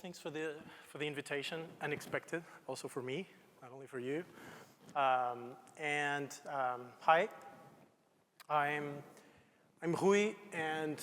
thanks for the invitation. Unexpected, also for me, not only for you. Hi, I'm Rui, and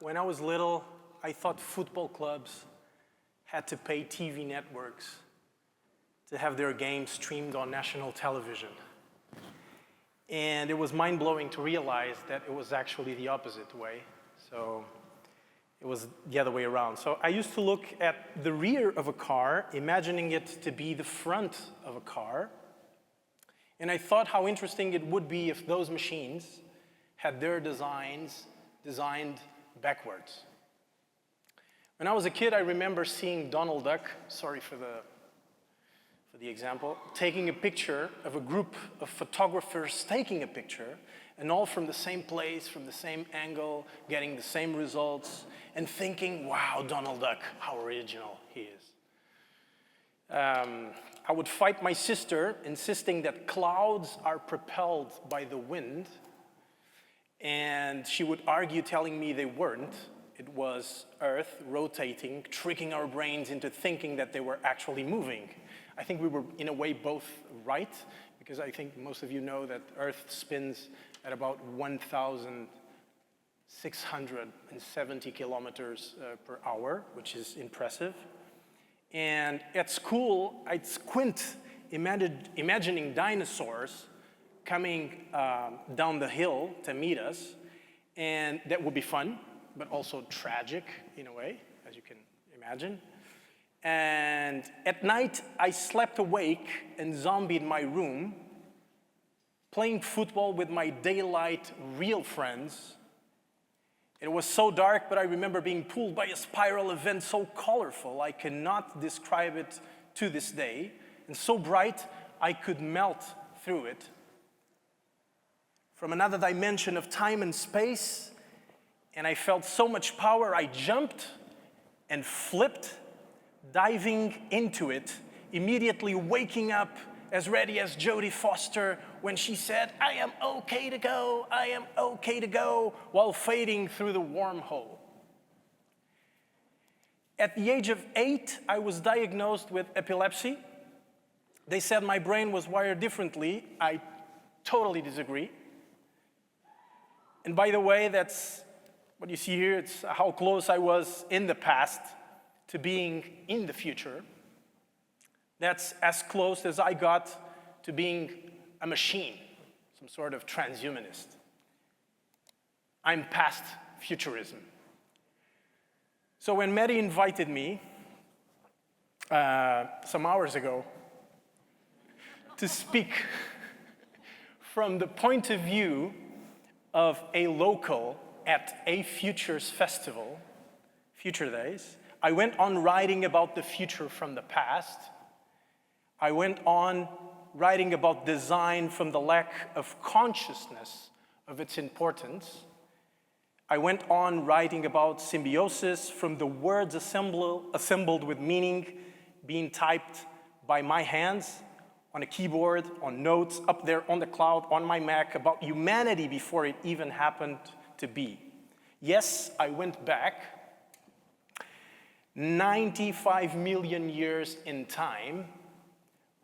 when I was little, I thought football clubs had to pay TV networks to have their games streamed on national television. And it was mind-blowing to realize that it was actually the opposite way. So it was the other way around. So I used to look at the rear of a car, imagining it to be the front of a car. And I thought how interesting it would be if those machines had their designs designed backwards. When I was a kid, I remember seeing Donald Duck, sorry for the example, taking a picture of a group of photographers taking a picture, and all from the same place, from the same angle, getting the same results, and thinking, wow, Donald Duck, how original he is. I would fight my sister, insisting that clouds are propelled by the wind, and she would argue, telling me they weren't. It was Earth rotating, tricking our brains into thinking that they were actually moving. I think we were, in a way, both right, because I think most of you know that Earth spins at about 1,670 kilometers per hour, which is impressive. And at school, I'd squint, imagining dinosaurs coming down the hill to meet us, and that would be fun, but also tragic in a way, as you can imagine. And at night, I slept awake and zombied my room, playing football with my daylight real friends. It was so dark, but I remember being pulled by a spiral event so colorful I cannot describe it to this day, and so bright I could melt through it. From another dimension of time and space, and I felt so much power, I jumped and flipped, diving into it, immediately waking up as ready as Jodie Foster when she said, "I am okay to go, I am okay to go," while fading through the wormhole. At the age of 8, I was diagnosed with epilepsy. They said my brain was wired differently. I totally disagree. And by the way, that's what you see here. It's how close I was in the past to being in the future. That's as close as I got to being a machine, some sort of transhumanist. I'm past futurism. So when Mary invited me some hours ago to speak from the point of view of a local at a Futures festival, Future Days, I went on writing about the future from the past. I went on writing about design from the lack of consciousness of its importance. I went on writing about symbiosis from the words assembled with meaning being typed by my hands on a keyboard, on notes, up there on the cloud, on my Mac, about humanity before it even happened to be. Yes, I went back 95 million years in time,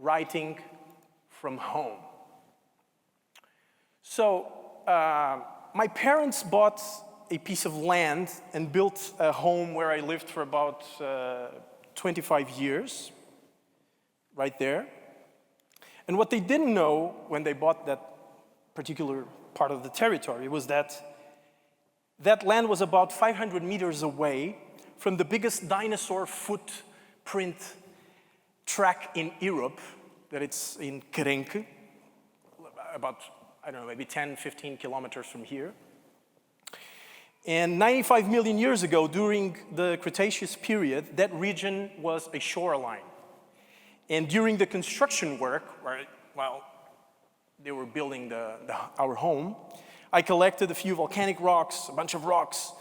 writing from home. So my parents bought a piece of land and built a home where I lived for about 25 years, right there. And what they didn't know when they bought that particular part of the territory was that that land was about 500 meters away from the biggest dinosaur footprint track in Europe, that it's in Kerenke, about, I don't know, maybe 10, 15 kilometers from here. And 95 million years ago, during the Cretaceous period, that region was a shoreline. And during the construction work, while they were building our home, I collected a few volcanic rocks, a bunch of rocks,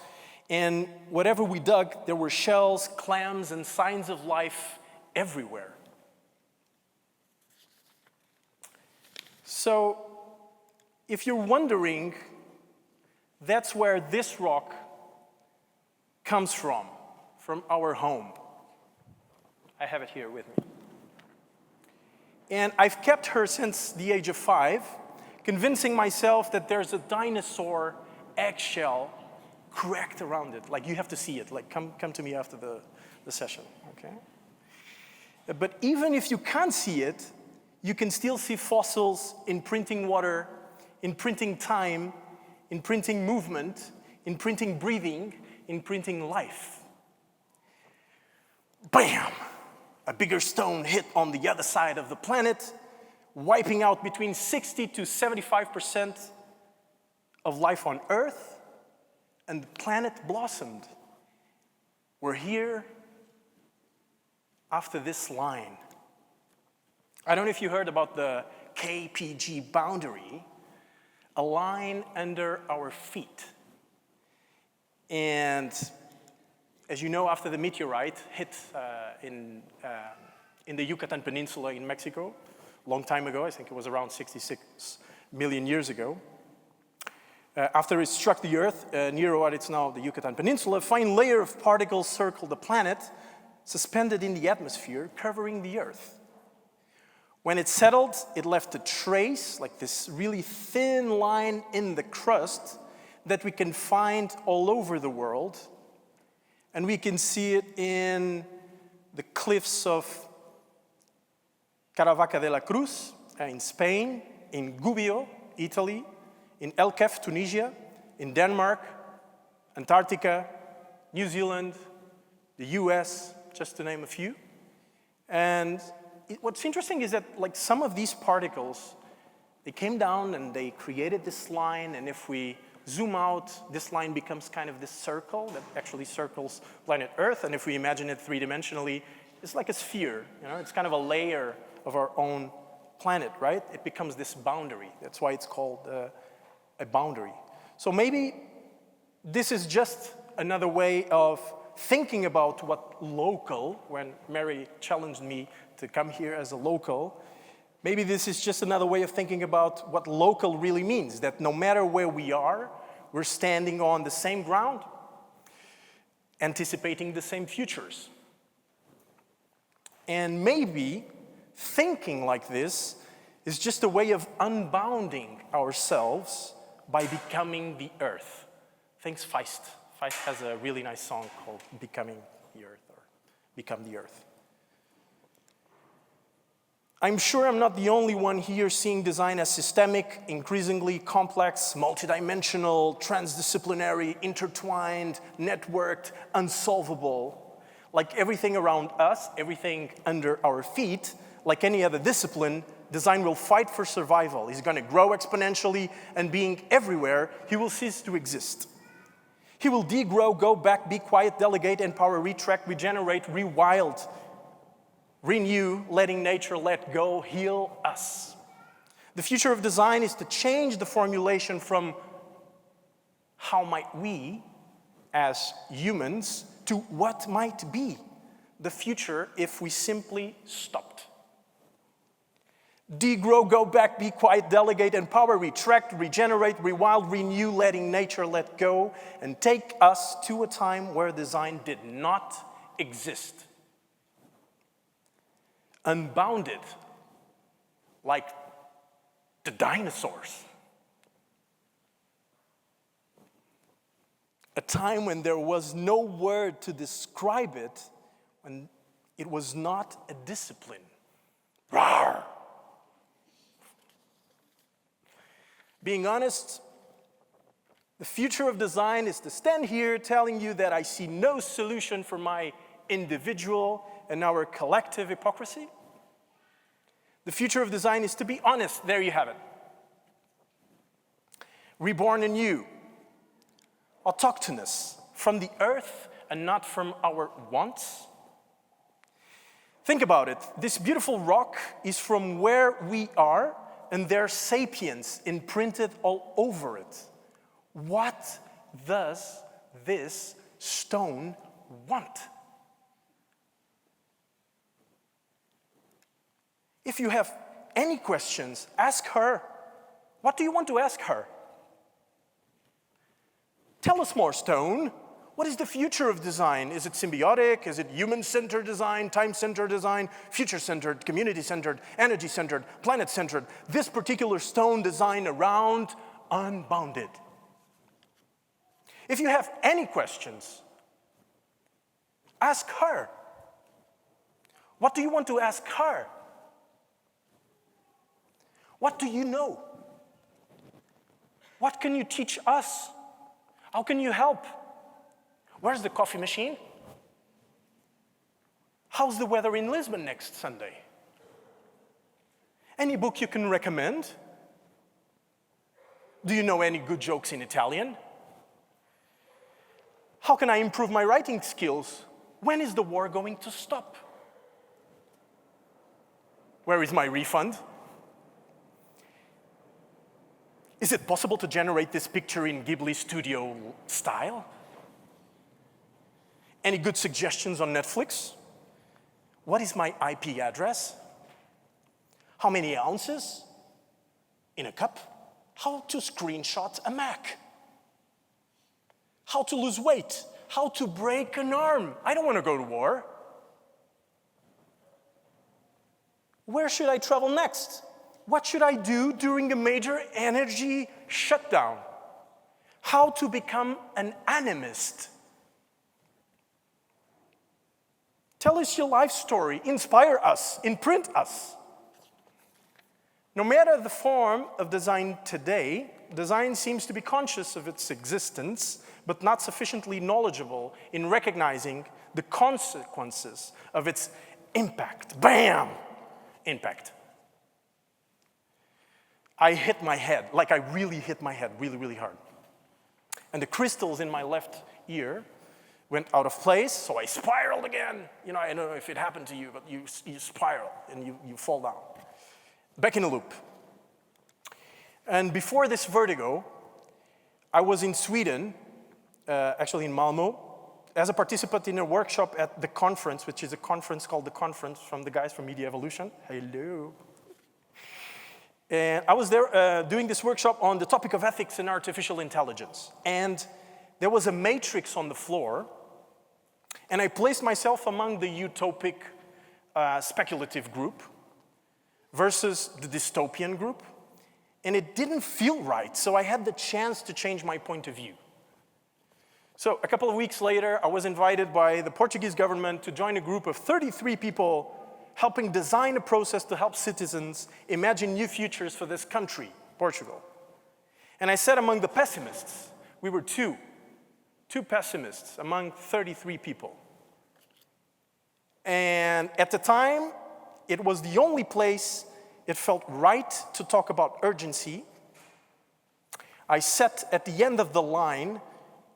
and whatever we dug, there were shells, clams, and signs of life everywhere. So, if you're wondering, that's where this rock comes from our home. I have it here with me. And I've kept her since the age of 5, convincing myself that there's a dinosaur eggshell cracked around it. Like, you have to see it. Like, come to me after the session, okay? But even if you can't see it, you can still see fossils imprinting water, imprinting time, imprinting movement, imprinting breathing, imprinting life. Bam! A bigger stone hit on the other side of the planet, wiping out between 60 to 75% of life on Earth, and the planet blossomed. We're here after this line. I don't know if you heard about the KPG boundary, a line under our feet. And as you know, after the meteorite hit in the Yucatan Peninsula in Mexico, a long time ago, I think it was around 66 million years ago, after it struck the Earth, near what it's now the Yucatan Peninsula, a fine layer of particles circled the planet, suspended in the atmosphere, covering the Earth. When it settled, it left a trace, like this really thin line in the crust that we can find all over the world. And we can see it in the cliffs of Caravaca de la Cruz in Spain, in Gubbio, Italy, in El Kef, Tunisia, in Denmark, Antarctica, New Zealand, the US, just to name a few. And what's interesting is that, like, some of these particles, they came down and they created this line, and if we zoom out, this line becomes kind of this circle that actually circles planet Earth, and if we imagine it three-dimensionally, it's like a sphere, you know? It's kind of a layer of our own planet, right? It becomes this boundary. That's why it's called a boundary. So maybe this is just another way of thinking about what local, when Mary challenged me to come here as a local, maybe this is just another way of thinking about what local really means, that no matter where we are, we're standing on the same ground, anticipating the same futures. And maybe thinking like this is just a way of unbounding ourselves by becoming the Earth. Thanks, Feist. Feist has a really nice song called Becoming the Earth, or Become the Earth. I'm sure I'm not the only one here seeing design as systemic, increasingly complex, multidimensional, transdisciplinary, intertwined, networked, unsolvable. Like everything around us, everything under our feet, like any other discipline, design will fight for survival. He's going to grow exponentially, and being everywhere, he will cease to exist. He will degrow, go back, be quiet, delegate, empower, retract, regenerate, rewild, renew, letting nature let go, heal us. The future of design is to change the formulation from how might we, as humans, to what might be the future if we simply stopped. Degrow, go back, be quiet, delegate, empower, retract, regenerate, rewild, renew, letting nature let go, and take us to a time where design did not exist. Unbounded, like the dinosaurs. A time when there was no word to describe it, when it was not a discipline. Rawr! Being honest, the future of design is to stand here telling you that I see no solution for my individual and our collective hypocrisy. The future of design is to be honest. There you have it. Reborn anew, autochthonous, from the earth and not from our wants. Think about it. This beautiful rock is from where we are, and there's sapiens imprinted all over it. What does this stone want? If you have any questions, ask her. What do you want to ask her? Tell us more, stone. What is the future of design? Is it symbiotic? Is it human-centered design, time-centered design, future-centered, community-centered, energy-centered, planet-centered? This particular stone design around unbounded. If you have any questions, ask her. What do you want to ask her? What do you know? What can you teach us? How can you help? Where's the coffee machine? How's the weather in Lisbon next Sunday? Any book you can recommend? Do you know any good jokes in Italian? How can I improve my writing skills? When is the war going to stop? Where is my refund? Is it possible to generate this picture in Ghibli studio style? Any good suggestions on Netflix? What is my IP address? How many ounces in a cup? How to screenshot a Mac? How to lose weight? How to break an arm? I don't want to go to war. Where should I travel next? What should I do during a major energy shutdown? How to become an animist? Tell us your life story, inspire us, imprint us. No matter the form of design today, design seems to be conscious of its existence, but not sufficiently knowledgeable in recognizing the consequences of its impact. Bam! Impact. I hit my head, like I really hit my head really, really hard. And the crystals in my left ear went out of place, so I spiraled again. You know, I don't know if it happened to you, but you spiral and you fall down. Back in a loop. And before this vertigo, I was in Sweden, actually in Malmö, as a participant in a workshop at the Confronts, which is a conference called the Confronts from the guys from Media Evolution. Hello. And I was there doing this workshop on the topic of ethics and artificial intelligence. And there was a matrix on the floor, and I placed myself among the utopic speculative group versus the dystopian group, and it didn't feel right, so I had the chance to change my point of view. So a couple of weeks later, I was invited by the Portuguese government to join a group of 33 people helping design a process to help citizens imagine new futures for this country, Portugal. And I sat among the pessimists. We were two pessimists among 33 people. And at the time, it was the only place it felt right to talk about urgency. I sat at the end of the line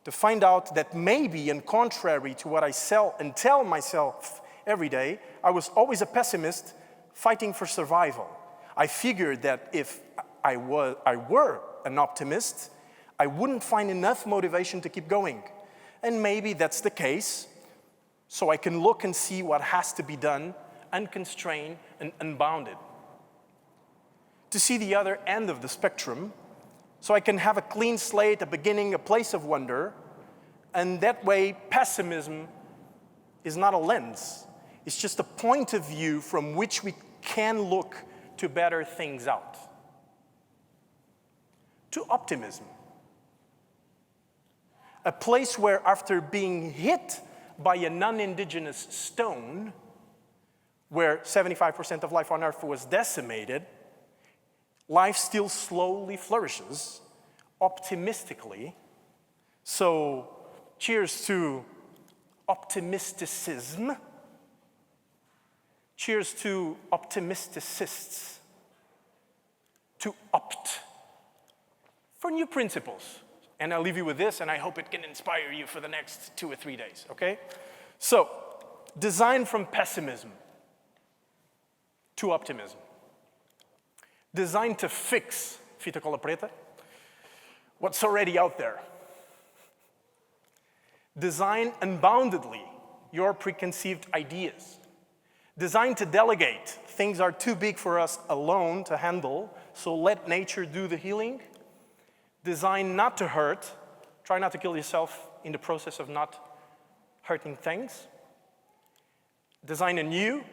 to find out that maybe, and contrary to what I tell myself every day, I was always a pessimist fighting for survival. I figured that if I were an optimist, I wouldn't find enough motivation to keep going. And maybe that's the case, so I can look and see what has to be done, unconstrained and unbounded. To see the other end of the spectrum, so I can have a clean slate, a beginning, a place of wonder, and that way pessimism is not a lens. It's just a point of view from which we can look to better things out. To optimism. A place where after being hit by a non-indigenous stone, where 75% of life on Earth was decimated, life still slowly flourishes, optimistically. So, cheers to optimisticism. Cheers to optimisticists. To opt for new principles. And I'll leave you with this, and I hope it can inspire you for the next 2 or 3 days, okay? So, design from pessimism to optimism. Design to fix, fita cola preta, what's already out there. Design unboundedly your preconceived ideas. Design to delegate. Things are too big for us alone to handle, so let nature do the healing. Design not to hurt. Try not to kill yourself in the process of not hurting things. Design anew,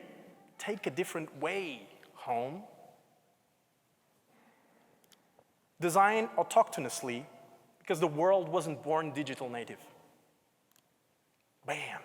take a different way home. Design autochthonously, because the world wasn't born digital native. Bam.